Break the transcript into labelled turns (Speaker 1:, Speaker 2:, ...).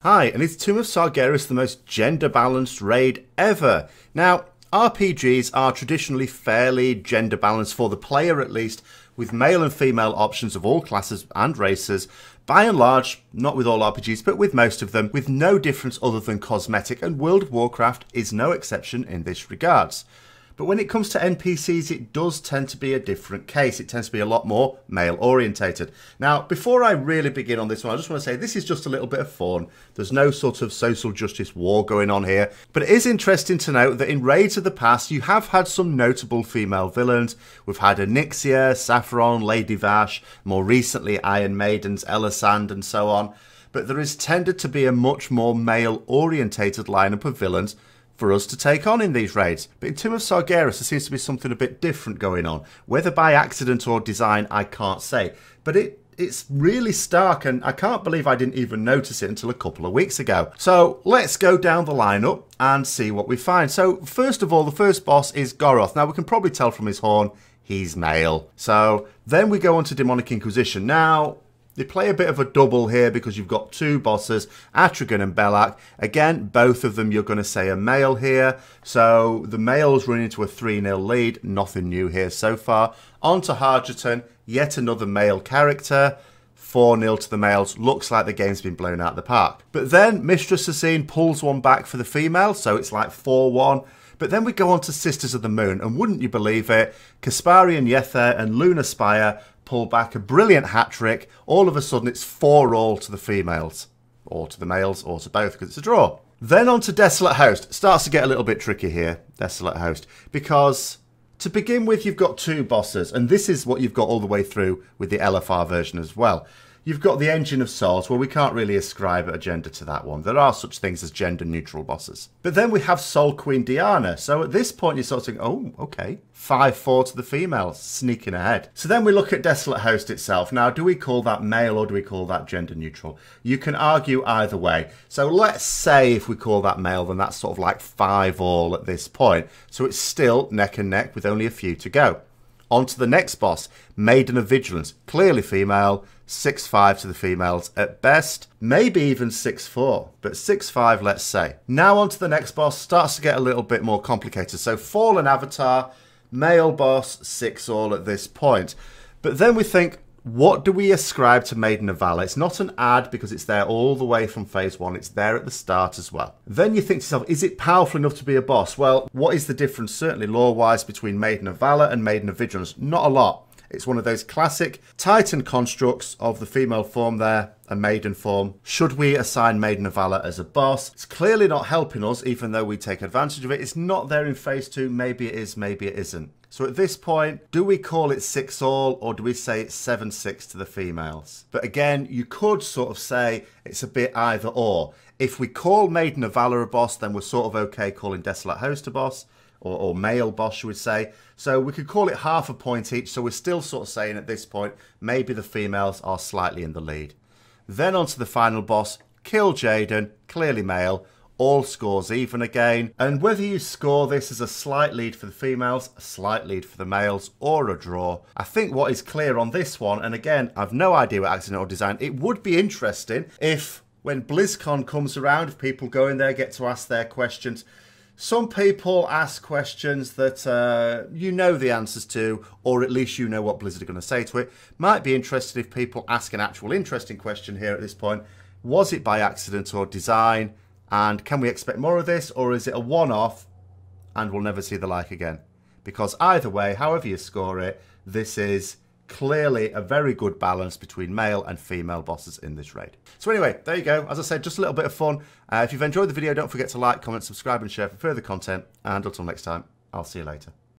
Speaker 1: Hi, and is Tomb of Sargeras the most gender-balanced raid ever? Now, RPGs are traditionally fairly gender-balanced for the player at least, with male and female options of all classes and races, by and large, not with all RPGs, but with most of them, with no difference other than cosmetic, and World of Warcraft is no exception in this regards. But when it comes to NPCs, it does tend to be a different case. It tends to be a lot more male-orientated. Now, before I really begin on this one, I just want to say this is just a little bit of fun. There's no sort of social justice war going on here. But it is interesting to note that in raids of the past, you have had some notable female villains. We've had Onyxia, Sapphiron, Lady Vash, more recently Iron Maidens, Elisand, and so on. But there has tended to be a much more male-orientated lineup of villains for us to take on in these raids. But in Tomb of Sargeras, there seems to be something a bit different going on. Whether by accident or design, I can't say. But it's really stark, and I can't believe I didn't even notice it until a couple of weeks ago. So let's go down the lineup and see what we find. So first of all, the first boss is Goroth. Now we can probably tell from his horn, he's male. So then we go on to Demonic Inquisition. Now, they play a bit of a double here because you've got two bosses, Atragon and Belak. Again, both of them you're going to say are male here. So the males run into a 3-0 lead. Nothing new here so far. On to Hargeton, yet another male character. 4-0 to the males. Looks like the game's been blown out of the park. But then Mistress Asine pulls one back for the female, so it's like 4-1. But then we go on to Sisters of the Moon, and wouldn't you believe it, Kasparian Yether and Lunar Spire pull back a brilliant hat-trick. All of a sudden it's 4-all to the females. Or to the males, or to both, because it's a draw. Then on to Desolate House. Starts to get a little bit tricky here, Desolate Host, because to begin with you've got two bosses, and this is what you've got all the way through with the LFR version as well. You've got the Engine of Souls. Well, we can't really ascribe a gender to that one. There are such things as gender-neutral bosses. But then we have Soul Queen Diana. So at this point, you're sort of thinking, oh, okay. 5-4 to the females, sneaking ahead. So then we look at Desolate Host itself. Now, do we call that male or do we call that gender-neutral? You can argue either way. So let's say if we call that male, then that's sort of like 5-all at this point. So it's still neck and neck with only a few to go. On to the next boss, Maiden of Vigilance. Clearly female. 6-5 to the females at best, maybe even 6-4, but 6-5 let's say. Now on to the next boss, starts to get a little bit more complicated. So Fallen Avatar, male boss, 6-all at this point. But then we think, what do we ascribe to Maiden of Valor? It's not an ad because it's there all the way from phase 1, it's there at the start as well. Then you think to yourself, is it powerful enough to be a boss? Well, what is the difference, certainly lore-wise, between Maiden of Valor and Maiden of Vigilance? Not a lot. It's one of those classic Titan constructs of the female form there, a maiden form. Should we assign Maiden of Valor as a boss? It's clearly not helping us, even though we take advantage of it. It's not there in phase 2. Maybe it is, maybe it isn't. So at this point, do we call it 6-all or do we say it's 7-6 to the females? But again, you could sort of say it's a bit either or. If we call Maiden of Valor a boss, then we're sort of okay calling Desolate Host a boss. Or male boss, you would say. So we could call it half a point each. So we're still sort of saying at this point, maybe the females are slightly in the lead. Then on to the final boss, Kill Jaeden, clearly male. All scores even again. And whether you score this as a slight lead for the females, a slight lead for the males, or a draw, I think what is clear on this one, and again, I've no idea what accident or design, it would be interesting if when BlizzCon comes around, if people go in there, get to ask their questions. Some people ask questions that you know the answers to, or at least you know what Blizzard are going to say to it. Might be interested if people ask an actual interesting question here at this point. Was it by accident or design? And can we expect more of this, or is it a one-off and we'll never see the like again? Because either way, however you score it, this is clearly a very good balance between male and female bosses in this raid. So anyway, there you go. As I said, just a little bit of fun. If you've enjoyed the video, don't forget to like, comment, subscribe and share for further content. And until next time, I'll see you later.